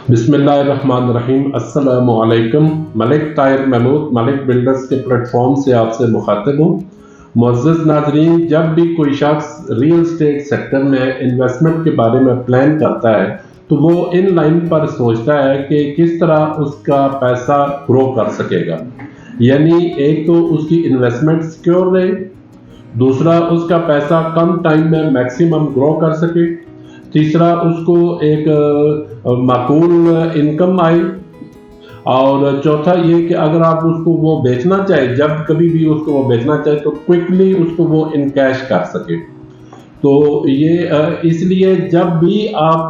बिस्मिल्लाहिर्रहमानिर्रहीम। अस्सलामु अलैकुम। मलिक ताहिर महमूद मलिक बिल्डर्स के प्लेटफॉर्म से आपसे मुखातिब हूँ। मुअज़्ज़ज़ नाज़रीन, जब भी कोई शख्स रियल एस्टेट सेक्टर में इन्वेस्टमेंट के बारे में प्लान करता है तो वो इन लाइन पर सोचता है कि किस तरह उसका पैसा ग्रो कर सकेगा। यानी एक तो उसकी इन्वेस्टमेंट सिक्योर रहे, दूसरा उसका पैसा कम टाइम में मैक्सिमम ग्रो कर सके, तीसरा उसको एक माकूल इनकम आए, और चौथा ये कि अगर आप उसको वो बेचना चाहे, जब कभी भी उसको वो बेचना चाहे तो क्विकली उसको वो इन कैश कर सके। तो ये इसलिए जब भी आप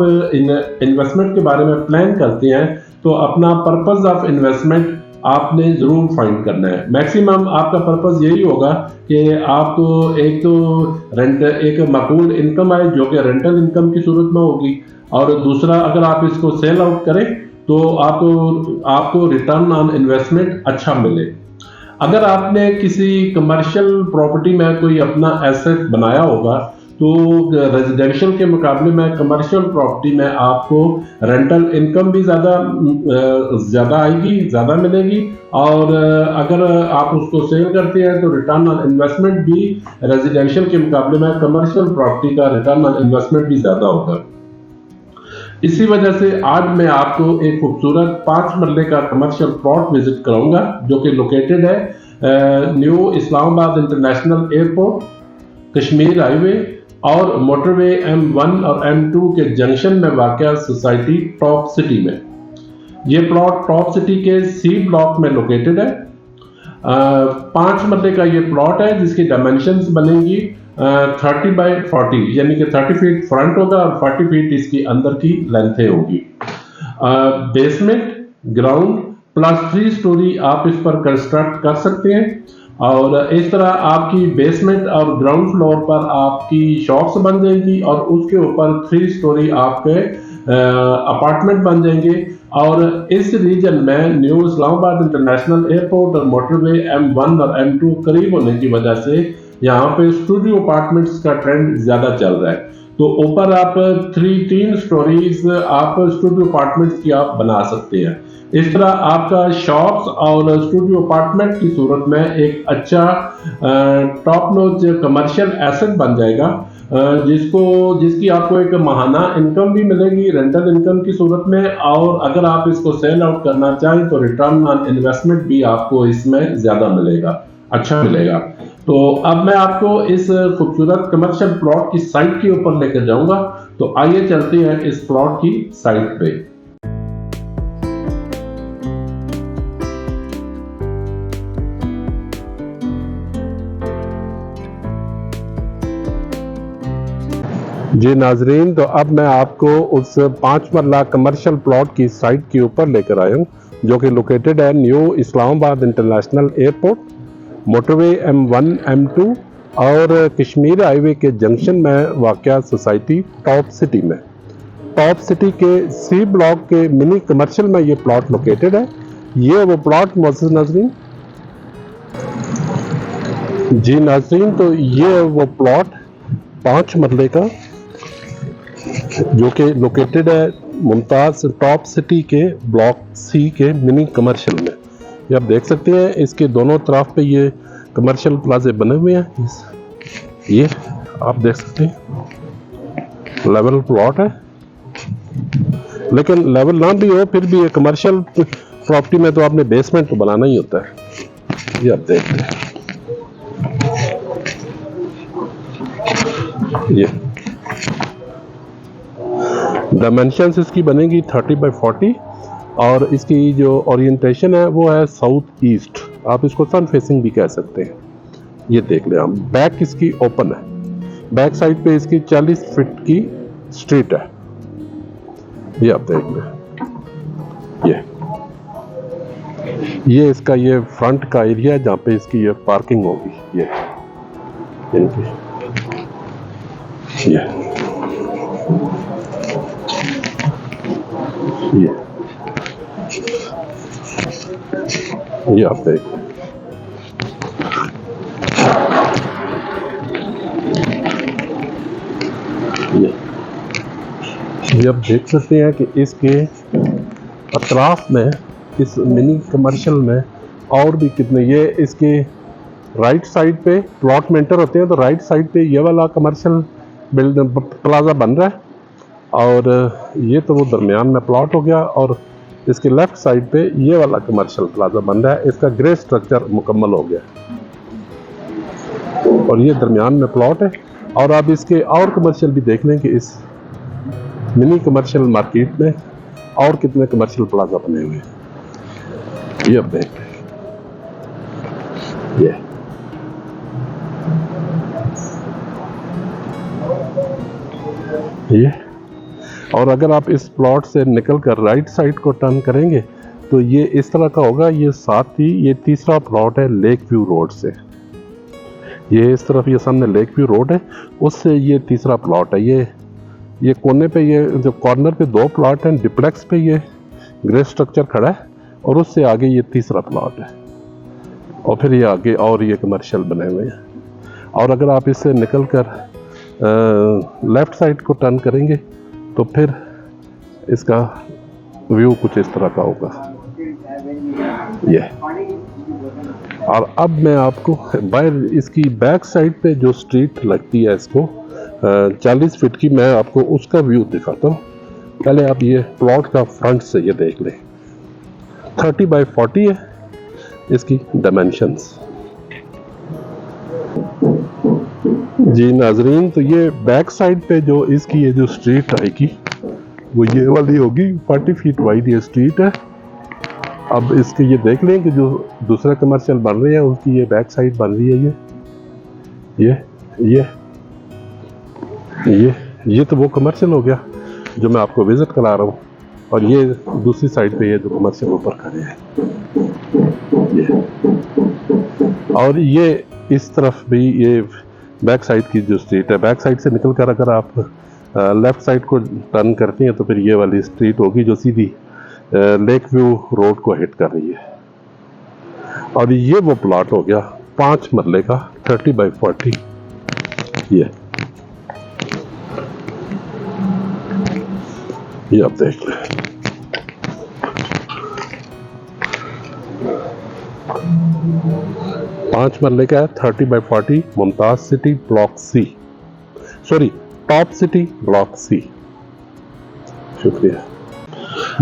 इन्वेस्टमेंट के बारे में प्लान करते हैं तो अपना पर्पस ऑफ इन्वेस्टमेंट आपने ज़रूर फाइंड करना है। मैक्सिमम आपका पर्पस यही होगा कि आपको एक तो एक माकूल इनकम आए जो कि रेंटल इनकम की सूरत में होगी, और दूसरा अगर आप इसको सेल आउट करें तो आपको रिटर्न ऑन इन्वेस्टमेंट अच्छा मिले। अगर आपने किसी कमर्शियल प्रॉपर्टी में कोई अपना एसेट बनाया होगा तो रेजिडेंशियल के मुकाबले में कमर्शियल प्रॉपर्टी में आपको रेंटल इनकम भी ज़्यादा आएगी, ज़्यादा मिलेगी, और अगर आप उसको सेल करते हैं तो रिटर्न ऑन इन्वेस्टमेंट भी रेजिडेंशियल के मुकाबले में कमर्शियल प्रॉपर्टी का रिटर्न ऑन इन्वेस्टमेंट भी ज़्यादा होगा। इसी वजह से आज मैं आपको एक खूबसूरत 5 मरले का कमर्शियल प्लॉट विजिट कराऊंगा जो कि लोकेटेड है new Islamabad international airport, Kashmir highway और मोटरवे M1 और M2 के जंक्शन में वाक़या सोसाइटी टॉप सिटी में। ये प्लॉट टॉप सिटी के C ब्लॉक में लोकेटेड है। 5 मरले का ये प्लॉट है जिसकी डायमेंशंस बनेंगी 30 बाय 40, यानी कि 30 फीट फ्रंट होगा और 40 फीट इसकी अंदर की लेंथ होगी। बेसमेंट, ग्राउंड प्लस 3 स्टोरी आप इस पर कंस्ट्रक्ट कर सकते हैं, और इस तरह आपकी बेसमेंट और ग्राउंड फ्लोर पर आपकी शॉप्स बन जाएंगी और उसके ऊपर 3 स्टोरी आपके अपार्टमेंट बन जाएंगे। और इस रीजन में न्यू इस्लामाबाद इंटरनेशनल एयरपोर्ट और मोटरवे M1 और M2 करीब होने की वजह से यहाँ पे स्टूडियो अपार्टमेंट्स का ट्रेंड ज़्यादा चल रहा है। तो ऊपर आप 3 स्टोरीज आप स्टूडियो अपार्टमेंट्स की आप बना सकते हैं। इस तरह आपका शॉप्स और स्टूडियो अपार्टमेंट की सूरत में एक अच्छा टॉप नॉच कमर्शियल एसेट बन जाएगा, जिसकी आपको एक माहाना इनकम भी मिलेगी रेंटल इनकम की सूरत में, और अगर आप इसको सेल आउट करना चाहें तो रिटर्न ऑन इन्वेस्टमेंट भी आपको इसमें ज़्यादा मिलेगा, अच्छा मिलेगा। तो अब मैं आपको इस खूबसूरत कमर्शियल प्लॉट की साइट के ऊपर लेकर जाऊंगा। तो आइए चलते हैं इस प्लॉट की साइट पे। जी नाजरीन, तो अब मैं आपको उस 5 मरला कमर्शियल प्लॉट की साइट के ऊपर लेकर आया हूँ जो कि लोकेटेड है new Islamabad international airport, motorway M1 M2 और कश्मीर हाईवे के जंक्शन में वाक़या सोसाइटी टॉप सिटी में। टॉप सिटी के C ब्लॉक के मिनी कमर्शियल में ये प्लॉट लोकेटेड है। ये वो प्लॉट मुअज़्ज़ज़ नाज़रीन, जी नाज़रीन, तो ये वो प्लॉट 5 मरले का जो कि लोकेटेड है मुमताज़ टॉप सिटी के ब्लॉक C के मिनी कमर्शियल में। ये आप देख सकते हैं, इसके दोनों तरफ पे ये कमर्शियल प्लाजे बने हुए हैं। ये आप देख सकते हैं लेवल प्लॉट है, लेकिन लेवल ना भी हो फिर भी ये कमर्शियल प्रॉपर्टी में तो आपने बेसमेंट तो बनाना ही होता है। ये आप देखते हैं, ये डायमेंशंस इसकी बनेगी 30 बाय 40, और इसकी जो ओरिएंटेशन है वो है साउथ ईस्ट, आप इसको सन फेसिंग भी कह सकते हैं। ये देख लें आप, बैक इसकी ओपन है, बैक साइड पे इसकी 40 फीट की स्ट्रीट है। ये आप देख लें, ये इसका ये फ्रंट का एरिया है जहाँ पे इसकी ये पार्किंग होगी। ये आप देख, ये आप देख सकते हैं कि इसके अतराफ में इस मिनी कमर्शियल में और भी कितने, ये इसके राइट साइड पे प्लॉट में एंटर होते हैं तो राइट साइड पे ये वाला कमर्शियल बिल्डिंग प्लाजा बन रहा है, और ये तो वो दरमियान में प्लॉट हो गया, और इसके लेफ्ट साइड पे ये वाला कमर्शियल प्लाजा बन रहा है। इसका ग्रे स्ट्रक्चर मुकम्मल हो गया और ये दरमियान में प्लॉट है। और आप इसके और कमर्शियल भी देख लें कि इस मिनी कमर्शियल मार्केट में और कितने कमर्शियल प्लाजा बने हुए हैं, ये अब देख ये। और अगर आप इस प्लॉट से निकल कर राइट साइड को टर्न करेंगे तो ये इस तरह का होगा। ये साथ ही ये तीसरा प्लॉट है लेक व्यू रोड से, ये इस तरफ ये सामने लेक व्यू रोड है, उससे ये तीसरा प्लॉट है। ये कोने पे, ये जो कॉर्नर पे दो प्लॉट हैं, डिप्लेक्स पे ये ग्रे स्ट्रक्चर खड़ा है, और उससे आगे ये तीसरा प्लॉट है, और फिर ये आगे और ये कमर्शियल बने हुए हैं। और अगर आप इससे निकल कर लेफ्ट साइड को टर्न करेंगे तो फिर इसका व्यू कुछ इस तरह का होगा ये। और अब मैं आपको बाहर इसकी बैक साइड पे जो स्ट्रीट लगती है इसको 40 फीट की, मैं आपको उसका व्यू दिखाता हूँ। पहले आप ये प्लॉट का फ्रंट से ये देख लें, 30 बाय 40 है इसकी डायमेंशंस। जी नाजरीन, तो ये बैक साइड पे जो इसकी ये जो स्ट्रीट आएगी वो ये वाली होगी, 40 फीट वाइड ये स्ट्रीट है। अब इसके ये देख लें कि जो दूसरा कमर्शियल बन रही है उसकी ये बैक साइड बन रही है, ये तो वो कमर्शियल हो गया जो मैं आपको विजिट करा रहा हूँ, और ये दूसरी साइड पे ये जो कमर्शियल ऊपर खड़े हैं ये। और ये इस तरफ भी ये बैक साइड की जो स्ट्रीट है, बैक साइड से निकल कर अगर आप लेफ्ट साइड को टर्न करती हैं तो फिर ये वाली स्ट्रीट होगी जो सीधी लेक व्यू रोड को हिट कर रही है। और ये वो प्लॉट हो गया 5 मरले का 30 बाय 40 ये आप देख लें। पांच मरले का है, 30 by 40, Mumtaz city block C, sorry top city block C. शुक्रिया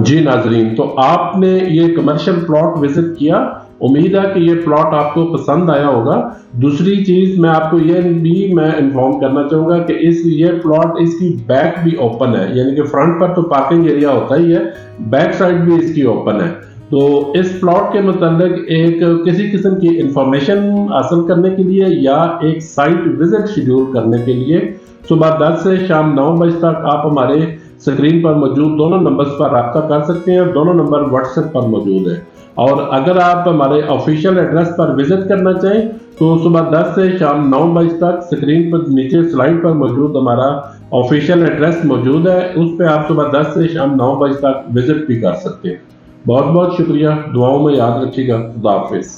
जी नाजरीन, तो आपने ये कमर्शियल प्लॉट विजिट किया, उम्मीद है कि ये प्लॉट आपको पसंद आया होगा। दूसरी चीज मैं आपको ये भी मैं इन्फॉर्म करना चाहूंगा कि ये प्लॉट इसकी बैक भी ओपन है, यानी कि फ्रंट पर तो पार्किंग एरिया होता ही है, बैक साइड भी इसकी ओपन है। तो इस प्लॉट के मतलब एक किसी किस्म की इंफॉर्मेशन हासिल करने के लिए या एक साइट विजिट शेड्यूल करने के लिए सुबह 10 से शाम 9 बजे तक आप हमारे स्क्रीन पर मौजूद दोनों नंबर्स पर रब्ता कर सकते हैं। दोनों नंबर व्हाट्सएप पर मौजूद है। और अगर आप हमारे ऑफिशियल एड्रेस पर विजिट करना चाहें तो सुबह 10 से शाम 9 बजे तक स्क्रीन पर नीचे स्लाइड पर मौजूद हमारा ऑफिशियल एड्रेस मौजूद है, उस पर आप सुबह 10 से शाम 9 बजे तक विजिट भी कर सकते हैं। बहुत बहुत शुक्रिया, दुआओं में याद रखिएगा। खुदा हाफिज़।